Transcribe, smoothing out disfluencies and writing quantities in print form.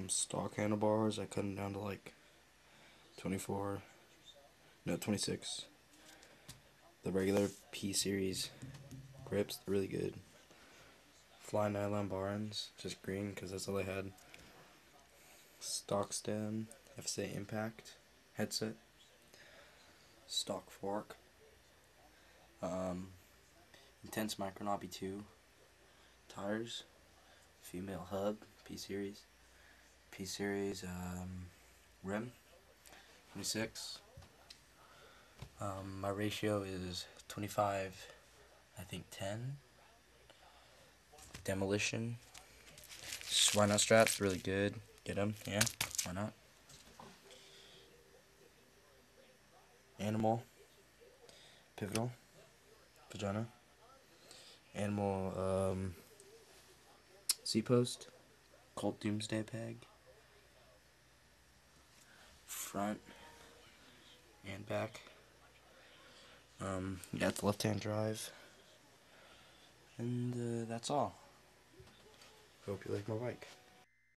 Stock handlebars, I cut them down to like 24, no 26. The regular P series grips, really good. Fly nylon bar ends, just green because that's all I had. Stock stem, FSA impact headset. Stock fork. Intense Micronobby 2 tires. Female hub, P series. P series rim, 26. My ratio is 25, I think 10. Demolition. Why not straps? Really good. Get them, yeah. Why not? Animal. Pivotal. Vagina. Animal. Seat post. Colt Doomsday peg. Front and back. Got the left-hand drive. And that's all. Hope you like my bike.